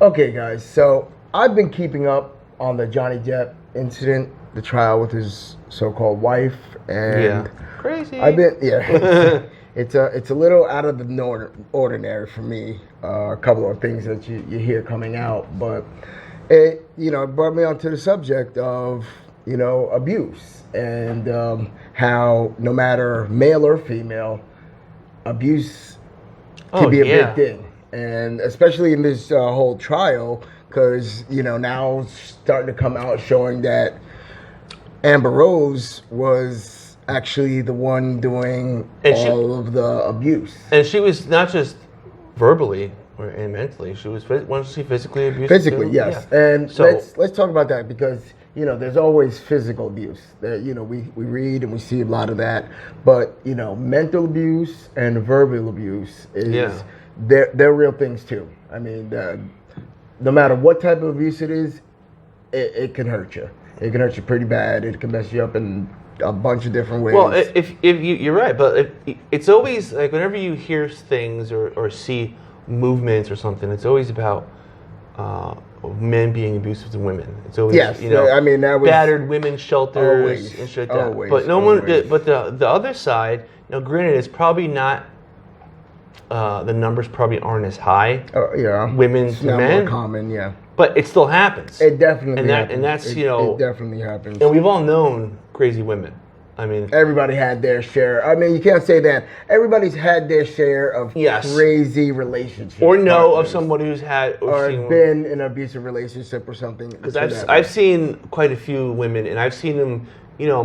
Okay, guys. So I've been keeping up on the Johnny Depp incident, the trial with his so-called wife, Yeah. and Crazy. I've been it's a little out of the ordinary for me. A couple of things that you hear coming out, but it brought me onto the subject of abuse and how no matter male or female, abuse could be a big thing, and especially in this whole trial, because now it's starting to come out showing that Amber Rose was actually the one doing all of the abuse, and she was not just verbally and mentally. She was wasn't she physically abused? physically, too? yes. Yeah. And So let's talk about that because there's always physical abuse. That we read and we see a lot of that, but mental abuse and verbal abuse is they're real things too. I mean, no matter what type of abuse it is, it can hurt you. It can hurt you pretty bad. It can mess you up in a bunch of different ways. Well, if you're right, but it's always like whenever you hear things or see movements or something, it's always about men being abusive to women. It's always I mean that was battered women's shelters and shit like that. Always, but no one. But the other side, granted, it's probably not. The numbers probably aren't as high. Women it's to not men. more common, yeah. But it still happens. It definitely happens. And that's it definitely happens. And we've all known crazy women. I mean, everybody had their share. I mean, you can't say that. Everybody's had their share of crazy relationships. Or know of somebody who's had or been in an abusive relationship or something. Because I've seen quite a few women, and I've seen them,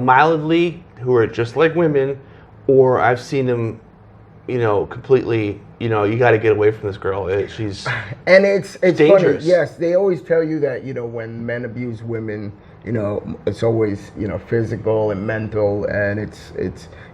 mildly, who are just like women, or I've seen them, completely. You got to get away from this girl. She's and it's dangerous. Funny. Yes, they always tell you that when men abuse women, it's always physical and mental, and it's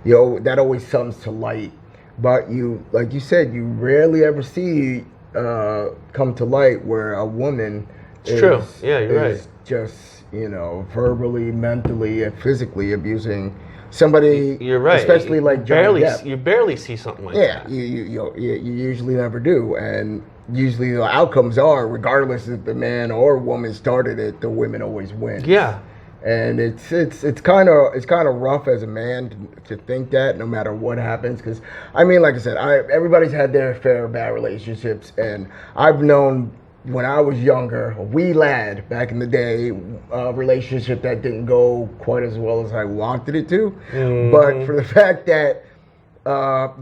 that always comes to light. But like you said, you rarely ever see come to light where a woman true. Yeah, you're right. Just verbally, mentally, and physically abusing somebody. You're right. Especially like Johnny Depp. You barely see something like that. Yeah, you usually never do, and usually the outcomes are, regardless if the man or woman started it, the women always win. Yeah. And it's kind of rough as a man to think that no matter what happens, because I mean, like I said, everybody's had their fair bad relationships, and I've known when I was younger, a wee lad back in the day, a relationship that didn't go quite as well as I wanted it to. Mm-hmm. But for the fact that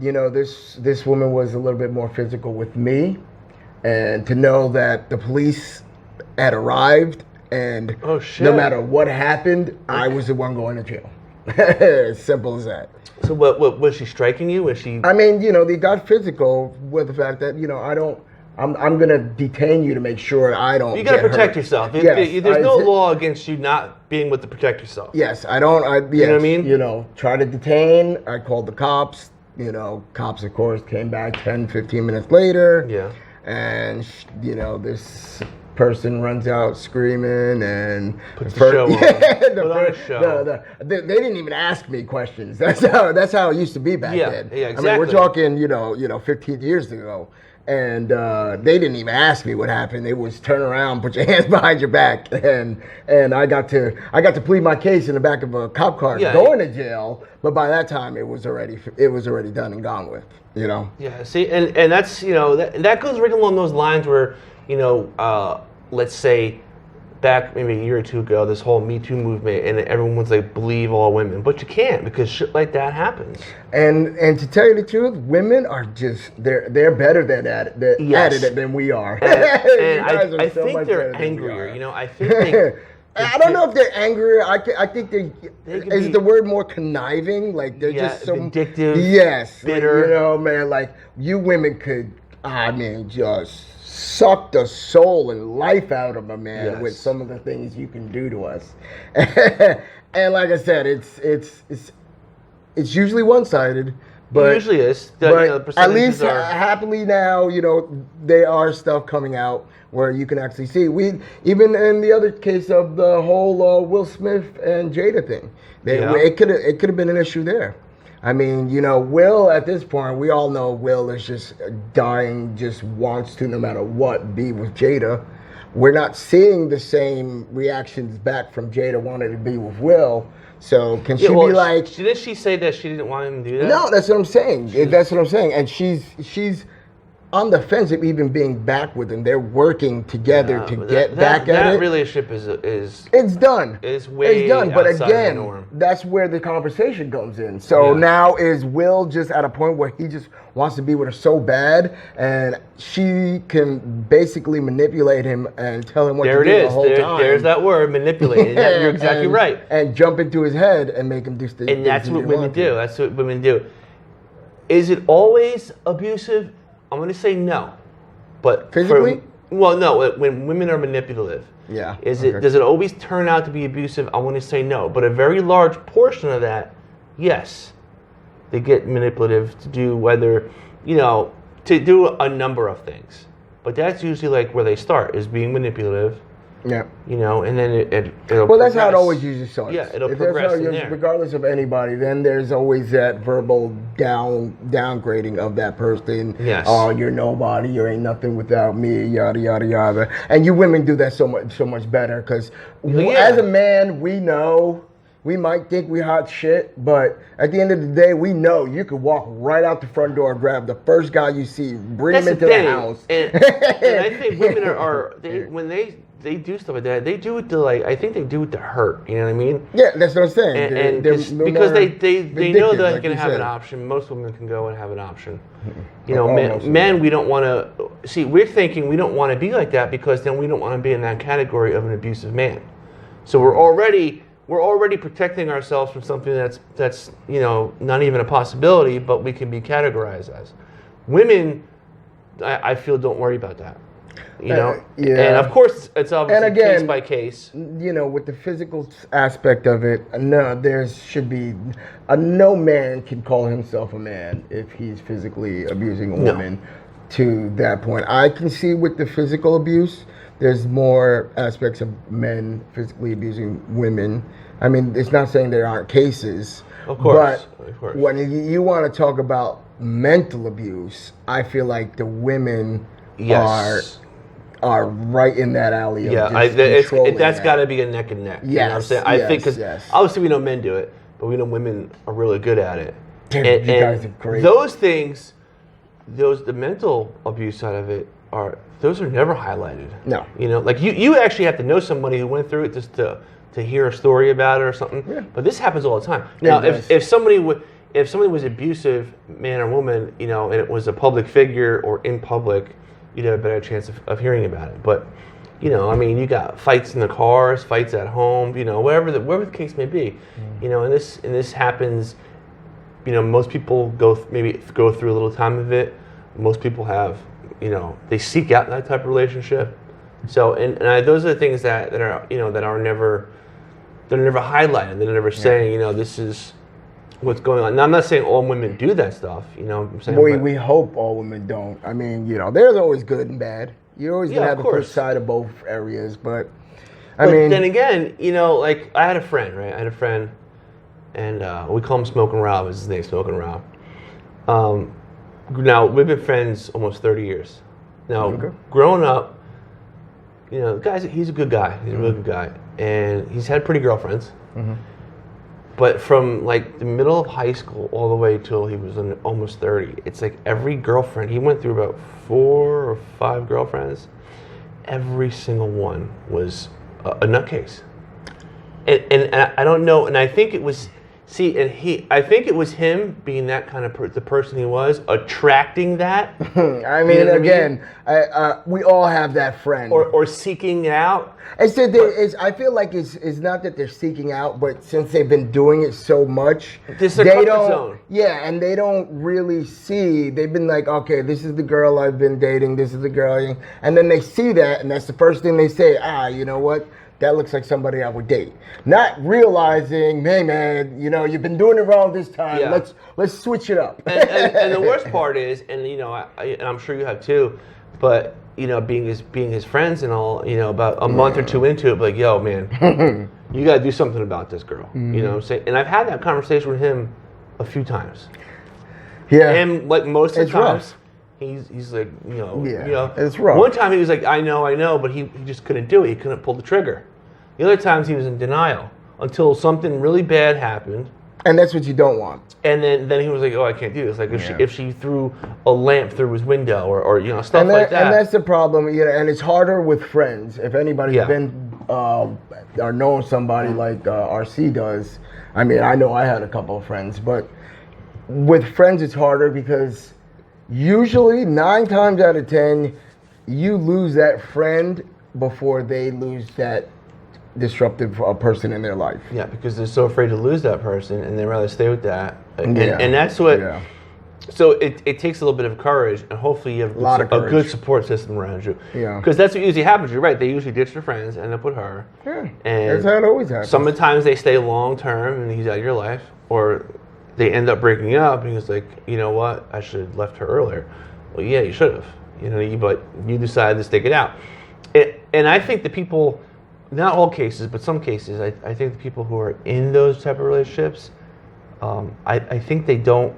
this woman was a little bit more physical with me, and to know that the police had arrived, and no matter what happened, I was the one going to jail. As simple as that. So what was she striking you? Was she? I mean, they got physical with the fact that I'm going to detain you to make sure I don't. You got to protect yourself. There's no law against you not being with to protect yourself. Yes, I don't. You know what I mean? Try to detain. I called the cops. Cops, of course, came back 10, 15 minutes later. Yeah. And, this person runs out screaming and puts the show on. They didn't even ask me questions. That's how it used to be back then. Yeah, exactly. I mean, we're talking, 15 years ago. And they didn't even ask me what happened. It was turn around, put your hands behind your back, and I got to plead my case in the back of a cop car, going to jail. But by that time, it was already done and gone with. Yeah. See, and that's that goes right along those lines where let's say back maybe a year or two ago, this whole Me Too movement, and everyone was like, believe all women. But you can't, because shit like that happens. And to tell you the truth, women are just, they're better at it than we are. And I think they're angrier. I think they... I don't know if they're angrier. I think is the word more conniving? Like they're just so vindictive. Yes, bitter. Man. Like you women could, just suck the soul and life out of a man with some of the things you can do to us. And like I said, it's usually one-sided. But it usually is. But at least happily now, there are stuff coming out where you can actually see. Even in the other case of the whole Will Smith and Jada thing, it could have been an issue there. I mean, you know, Will at this point, we all know Will is just dying, just wants to, no matter what, be with Jada. We're not seeing the same reactions back from Jada wanting to be with Will. So can she be like? Didn't she say that she didn't want him to do that? No, that's what I'm saying. That's what I'm saying. And she's on the fence of even being back with him. They're working together to get back at it. That relationship is it's done. It's way done. But outside again, the norm. that's where the conversation comes in. So now is Will just at a point where he just wants to be with her so bad, and she can basically manipulate him and tell him what to do the whole time. There's that word, manipulate. You're exactly right. And jump into his head and make him do things. And that's what women do. That's what women do. Is it always abusive? I'm going to say no. But physically? No. When women are manipulative, does it always turn out to be abusive? I want to say no. But a very large portion of that, yes, they get manipulative to do to do a number of things. But that's usually like where they start, is being manipulative. Yeah. And then it'll well, progress. That's how it always usually starts. Yeah, it'll progress from there. Regardless of anybody, then there's always that verbal downgrading of that person. Yes. Oh, you're nobody. You ain't nothing without me. Yada yada yada. And you women do that so much better because as a man, we know. We might think we hot shit, but at the end of the day, we know you could walk right out the front door, grab the first guy you see, bring him into the house. And I think women when they do stuff like that, they do it to I think they do it to hurt. You know what I mean? Yeah, that's what I'm saying. And because they know that they can have an option. Most women can go and have an option. Men, we don't want to see. We're thinking we don't want to be like that because then we don't want to be in that category of an abusive man. So we're already protecting ourselves from something that's not even a possibility, but we can be categorized as. Women, I feel, don't worry about that. And of course it's obviously case by case. With the physical aspect of it, there should be no man can call himself a man if he's physically abusing a woman to that point. I can see with the physical abuse, there's more aspects of men physically abusing women. I mean, it's not saying there aren't cases. Of course. But when you want to talk about mental abuse, I feel like the women are right in that alley. That's got to be a neck and neck. Yes, you know what I'm saying? I think because obviously we know men do it, but we know women are really good at it. Dude, you guys are great. Those things, the mental abuse side of it those are never highlighted. No. You actually have to know somebody who went through it just to hear a story about it or something. Yeah. But this happens all the time. Now, if somebody was abusive, man or woman, and it was a public figure or in public, you'd have a better chance of hearing about it. But, you got fights in the cars, fights at home, wherever the case may be. And this happens. Most people go through a little time of it. Most people have. They seek out that type of relationship. So, those are the things that are never highlighted. They're never saying, this is what's going on. Now, I'm not saying all women do that stuff. I'm saying. We hope all women don't. I mean, there's always good and bad. You're always gonna have the flip side of both areas, but then again, I had a friend, right? I had a friend, and we call him Smoking Rob. Is his name, Smoking Rob? Now, we've been friends almost 30 years. Now, growing up, he's a good guy. He's a really good guy. And he's had pretty girlfriends. Mm-hmm. But from, the middle of high school all the way till he was almost 30, it's like every girlfriend, he went through about 4 or 5 girlfriends. Every single one was a nutcase. And I don't know, and I think it was... I think it was him being that kind of the person he was, attracting that. I mean, again, we all have that friend. Or seeking it out. I feel like it's not that they're seeking out, but since they've been doing it so much, this is a comfort zone. Yeah, and they don't really see. They've been like, okay, this is the girl I've been dating. This is the girl, and then they see that, and that's the first thing they say. You know what? That looks like somebody I would date. Not realizing, hey man, you've been doing it wrong this time. Yeah. Let's switch it up. And the worst part is, and I'm sure you have too, but being his friends and all, about a month or two into it, like, yo man, you gotta do something about this girl. Mm-hmm. You know what I'm saying? And I've had that conversation with him a few times. Yeah. And like most of the It's rough. times, he's like, Yeah, it's rough. One time he was like, I know, but he just couldn't do it. He couldn't pull the trigger. The other times he was in denial until something really bad happened. And that's what you don't want. And then he was like, oh, I can't do this. Like if she threw a lamp through his window or stuff And like that. And that's the problem, and it's harder with friends. If anybody's been or known somebody like RC does, I mean, I know I had a couple of friends, but with friends it's harder because usually 9 times out of 10, you lose that friend before they lose that disruptive person in their life. Yeah, because they're so afraid to lose that person, and they'd rather stay with that. And that's what. Yeah. So it takes a little bit of courage, and hopefully you have a good support system around you. Yeah. Because that's what usually happens. You're right. They usually ditch their friends, end up with her. Yeah. And that's how it always happens. Sometimes they stay long term, and he's out of your life, or they end up breaking up, and he's like, you know what? I should have left her earlier. Well, yeah, you should have. But you decided to stick it out. And I think the people. Not all cases, but some cases, I think the people who are in those type of relationships, I think they don't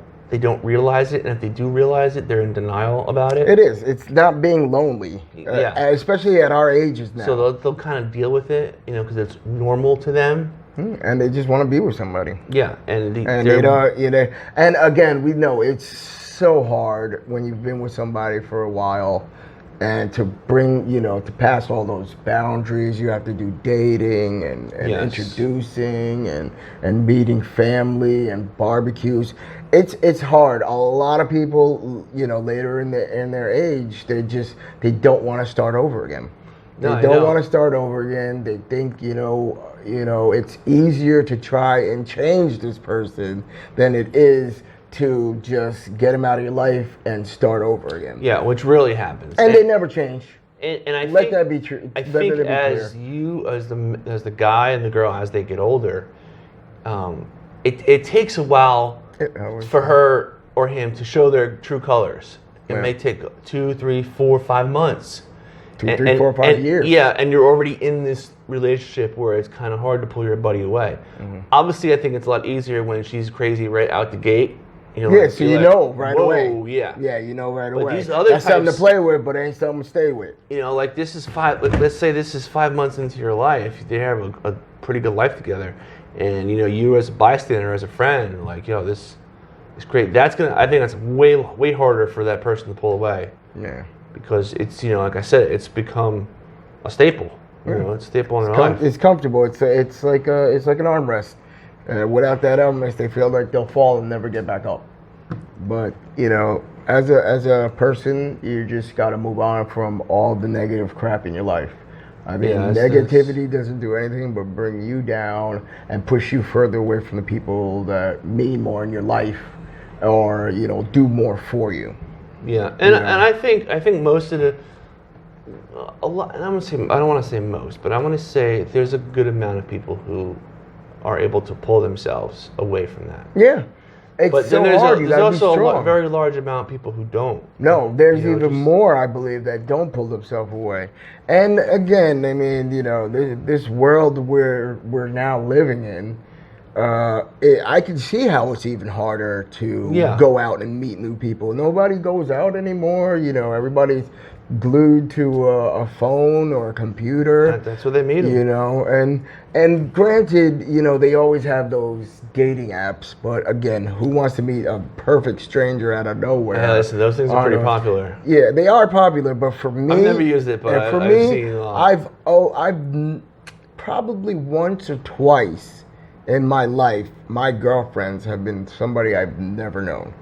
realize it, and if they do realize it, they're in denial about it. It is. It's not being lonely, especially at our ages now. So they'll kind of deal with it, because it's normal to them, and they just want to be with somebody. Yeah, and they don't, And again, we know it's so hard when you've been with somebody for a while. And to bring, to pass all those boundaries, you have to do dating and introducing and meeting family and barbecues. It's hard. A lot of people, later in their age, they don't want to start over again. They don't want to start over again. They think, it's easier to try and change this person than it is to just get him out of your life and start over again. Yeah, which really happens. And they never change. And I let think that be true. I think as you, as the guy and the girl, as they get older, it takes a while for her or him to show their true colors. It may take 2, 3, 4, 5 months. 2, 3, 4, 5 years. Yeah, and you're already in this relationship where it's kind of hard to pull your buddy away. Mm-hmm. Obviously, I think it's a lot easier when she's crazy right out the gate. So you know right away. Yeah. Yeah, you know right away. These other That's something to play with, but ain't something to stay with. Like this is let's say this is 5 months into your life. They have a pretty good life together. And, you as a bystander, as a friend, like, this is great. I think that's way harder for that person to pull away. Yeah. Because it's, like I said, it's become a staple. It's a staple in their life. It's comfortable. It's like an armrest. Without that armrest, they feel like they'll fall and never get back up. But as a person, you just got to move on from all the negative crap in your life. I mean, negativity doesn't do anything but bring you down and push you further away from the people that mean more in your life, or do more for you. Yeah, and I think most of a lot. And I don't want to say most, but I want to say there's a good amount of people who are able to pull themselves away from that. Yeah. But then there's also a very large amount of people who don't. No, there's even more, I believe, that don't pull themselves away. And again, I mean, this world we're now living in, I can see how it's even harder to go out and meet new people. Nobody goes out anymore. Everybody's glued to a phone or a computer. That's what they meet them. And granted, they always have those dating apps, but again, who wants to meet a perfect stranger out of nowhere? Yeah, listen, those things are pretty popular. Yeah, they are popular, but for me, I've never used it, but I've seen it a lot. I've probably once or twice in my life, my girlfriends have been somebody I've never known.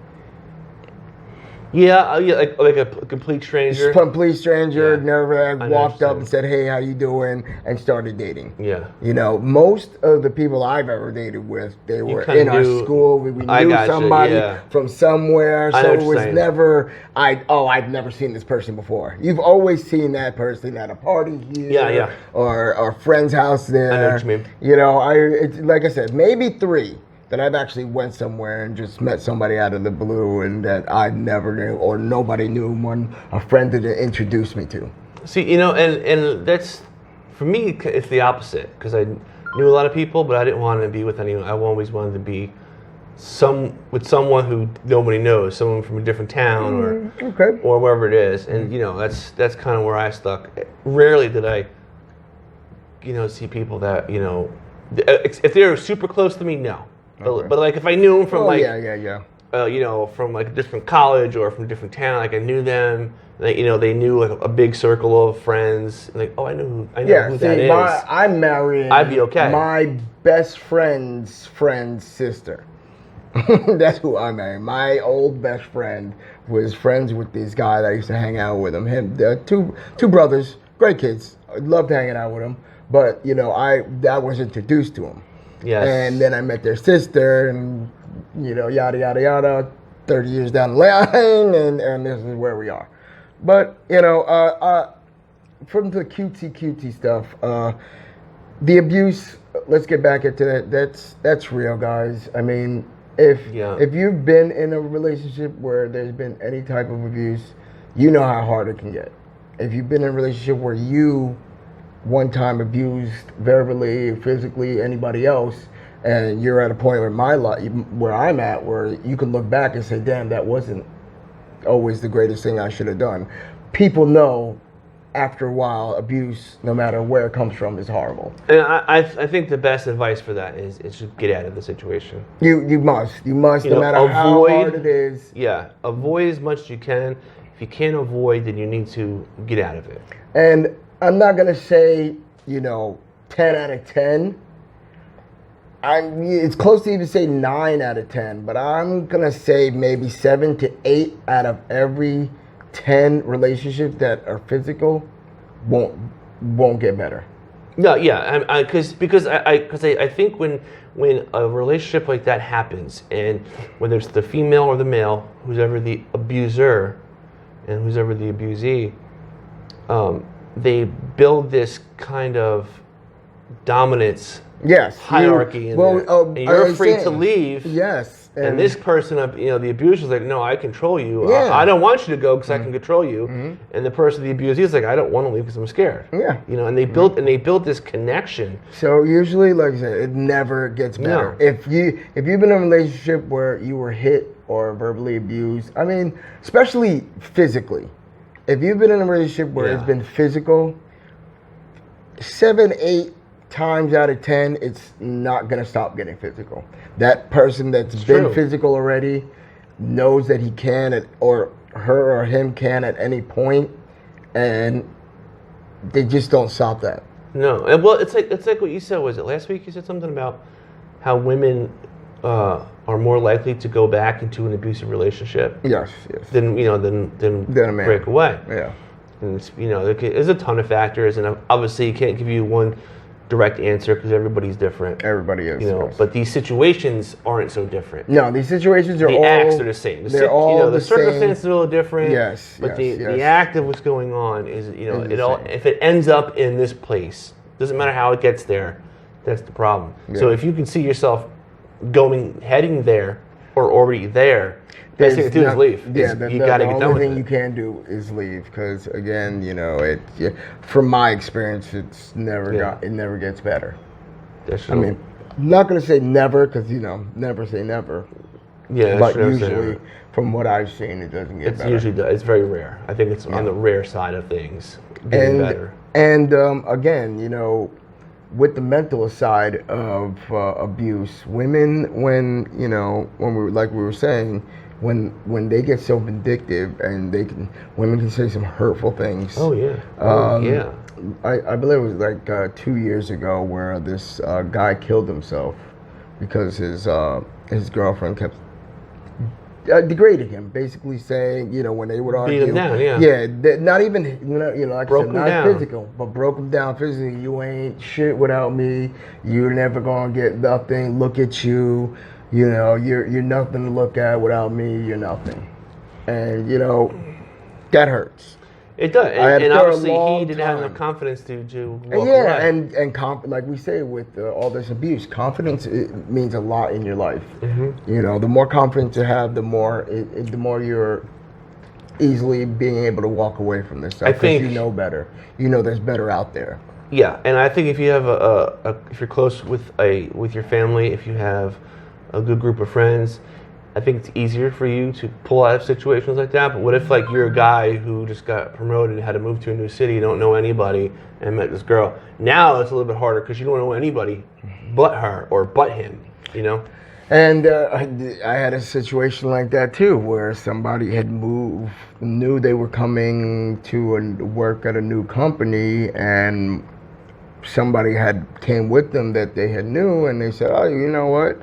Yeah, like a complete stranger. Complete stranger, never walked up and said, "Hey, how you doing?" and started dating. Yeah. Most of the people I've ever dated with, they were in our school. We knew somebody from somewhere, so it was never. I've never seen this person before. You've always seen that person at a party here, or a friend's house there. I know what you mean. It's like I said, maybe 3. That I've actually went somewhere and just met somebody out of the blue and that I never knew or nobody knew when a friend didn't introduce me to. See, and that's, for me, it's the opposite. Because I knew a lot of people, but I didn't want to be with anyone. I always wanted to be someone who nobody knows, someone from a different town or wherever it is, and that's kind of where I stuck. Rarely did I, see people that if they were super close to me, no, but like if I knew them from from like a different college or from a different town, like I knew them. They knew like a big circle of friends. Like, oh, I know who that is. I'm marrying. I'd be okay. My best friend's friend's sister. That's who I'm marrying. My old best friend was friends with this guy that I used to hang out with him. Two brothers, great kids. I loved hanging out with them. But I was introduced to him. Yes. And then I met their sister, and yada yada yada. 30 years down the line, and this is where we are. But from the cutesy stuff, the abuse. Let's get back into that. That's real, guys. I mean, if you've been in a relationship where there's been any type of abuse, you know how hard it can get. If you've been in a relationship where you one time abused verbally, physically, anybody else, and you're at a point in my life where I'm at, where you can look back and say, "Damn, that wasn't always the greatest thing I should have done." People know after a while, abuse, no matter where it comes from, is horrible. And I think the best advice for that is to get out of the situation. You must, no matter how hard it is. Yeah, avoid as much as you can. If you can't avoid, then you need to get out of it. And I'm not gonna say 10 out of 10. It's close to even say 9 out of 10, but I'm gonna say maybe 7 to 8 out of every 10 relationships that are physical won't get better. No, yeah, because I think when a relationship like that happens, and whether it's the female or the male, who's ever the abuser and who's ever the abusee, they build this kind of dominance. Yes, hierarchy, and you're afraid to leave. Yes, and this person, the abuser is like, "No, I control you. Yeah. I don't want you to go because I can control you." Mm-hmm. And the person, the abusee, is like, "I don't want to leave because I'm scared." Yeah, and they built this connection. So usually, like I said, it never gets better. No. If you've been in a relationship where you were hit or verbally abused, I mean, especially physically, if you've been in a relationship where it's been physical, 7, 8 times out of 10, it's not going to stop getting physical. That person that's been physical already knows that he can, or her or him can at any point, and they just don't stop that. No, and well, it's like what you said. Was it last week? You said something about how women are more likely to go back into an abusive relationship. Yes. Than a man. Break away. Yeah. And there's a ton of factors, and obviously you can't give you one direct answer because everybody's different. Everybody is. But these situations aren't so different. No, these situations are the acts are the same. They're all the circumstances are a little different. Yes. But the act of what's going on is if it ends up in this place, doesn't matter how it gets there, that's the problem. Yeah. So if you can see yourself heading there or already there, best thing to do is leave. Yeah, you got to get done with it. The only thing you can do is leave, because again, from my experience, it never gets better. That's true. I mean, I'm not gonna say never, because never say never. Yeah, but usually, from what I've seen, it doesn't get better. It's very rare. I think it's on the rare side of things getting better. And again, with the mental side of abuse, women, when we were saying, when they get so vindictive, and women can say some hurtful things. Oh yeah. I believe it was like 2 years ago where this guy killed himself because his girlfriend kept degrading him, basically saying, when they would argue, beat him down, not even, like broke I said, not down. physical, but broke him down physically. You ain't shit without me. You're never gonna get nothing. Look at you. You're nothing to look at without me. You're nothing, and that hurts. It does, and obviously he didn't have enough confidence to walk away. and like we say with all this abuse, confidence means a lot in your life. Mm-hmm. The more confidence you have, the more you're easily being able to walk away from this stuff. Because you know better. There's better out there. Yeah, and I think if you have if you're close with your family, if you have a good group of friends, I think it's easier for you to pull out of situations like that. But what if like you're a guy who just got promoted and had to move to a new city, you don't know anybody, and met this girl? Now it's a little bit harder because you don't know anybody but her or but him, you know? And I had a situation like that too, where somebody had moved, knew they were coming to work at a new company, and somebody came with them that they had knew, and they said, "Oh, you know what?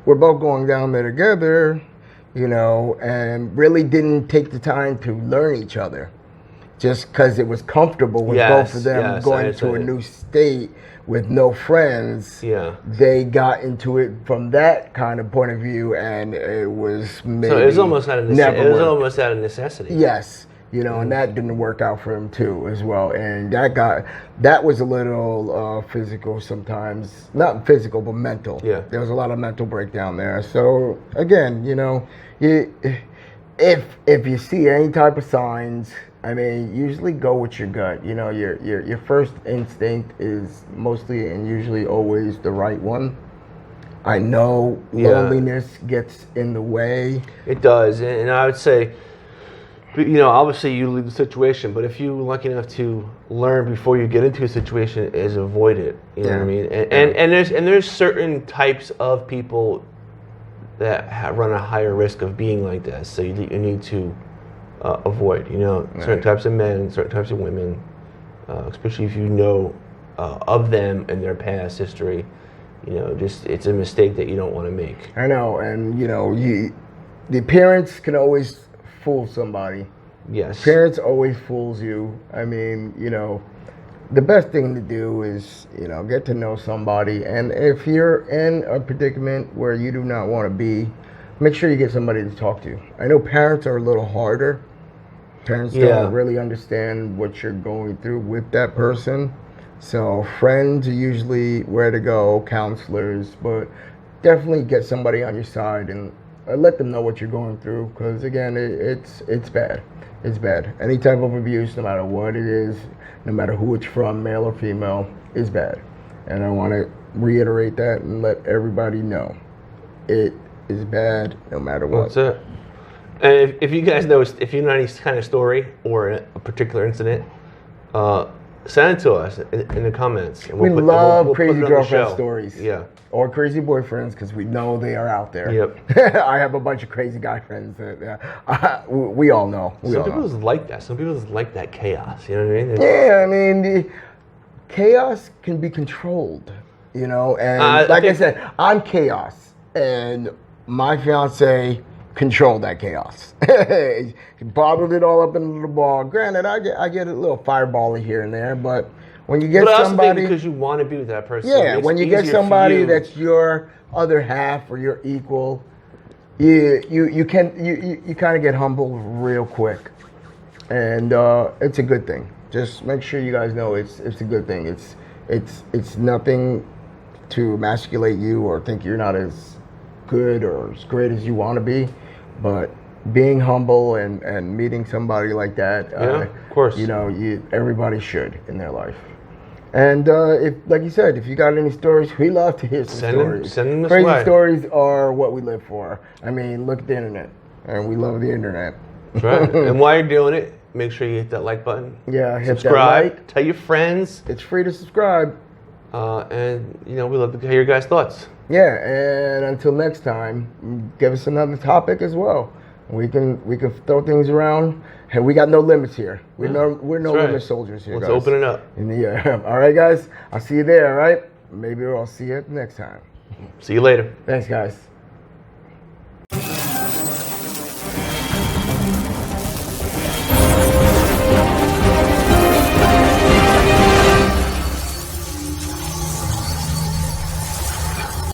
We're both going down there together," and really didn't take the time to learn each other, just because it was comfortable with both of them going to a new state with no friends. Yeah. They got into it from that kind of point of view, and it was maybe so it was almost out of almost out of necessity. Yes, and that didn't work out for him too as well, and that was a little physical sometimes, not physical but mental. Yeah, there was a lot of mental breakdown there. So again, if you see any type of signs, I mean, usually go with your gut. Your first instinct is mostly and usually always the right one. I know loneliness gets in the way. It does, and I would say, obviously you leave the situation, but if you're lucky enough to learn before you get into a situation, is avoid it. You know what I mean? And there's certain types of people that run a higher risk of being like this, so you need to avoid. Certain types of men, certain types of women, especially if you know of them and their past history. Just it's a mistake that you don't want to make. I know, and the appearance can always fool somebody. Yes. Appearance always fools you. I mean, the best thing to do is, get to know somebody, and if you're in a predicament where you do not want to be, make sure you get somebody to talk to. I know parents are a little harder. Parents don't really understand what you're going through with that person. So friends are usually where to go, counselors, but definitely get somebody on your side and let them know what you're going through, because again, it's bad. It's bad. Any type of abuse, no matter what it is, no matter who it's from, male or female, is bad. And I want to reiterate that and let everybody know it is bad no matter what. That's it. And if you guys know, if you know any kind of story or a particular incident, send it to us in the comments. And we love crazy girlfriend stories. Yeah. Or crazy boyfriends, because we know they are out there. Yep. I have a bunch of crazy guy friends that we all know. Some people just like that. Some people just like that chaos. You know what I mean? Yeah, I mean, the chaos can be controlled, and I said, I'm chaos, and my fiance controlled that chaos. He bottled it all up in a little ball. Granted, I get a little fireball here and there, but when you get somebody, because you want to be with that person. Yeah, when you get somebody that's your other half or your equal, you kind of get humbled real quick, and it's a good thing. Just make sure you guys know it's a good thing. It's nothing to emasculate you or think you're not as good or as great as you want to be, but being humble and meeting somebody like that, of course, everybody should in their life. And if, like you said, if you got any stories, we love to hear some stories. Send them this Crazy way. stories are what we live for. I mean, look at the internet, and we love the internet. That's right. And while you're doing it, make sure you hit that like button. Yeah, hit subscribe. That like. Tell your friends. It's free to subscribe. And we love to hear your guys' thoughts. Yeah, and until next time, give us another topic as well. We can throw things around, and we got no limits here. We're no limit soldiers here. Let's guys. open it up. Yeah. All right, guys. I'll see you there. All right. Maybe I'll see you next time. See you later. Thanks, guys.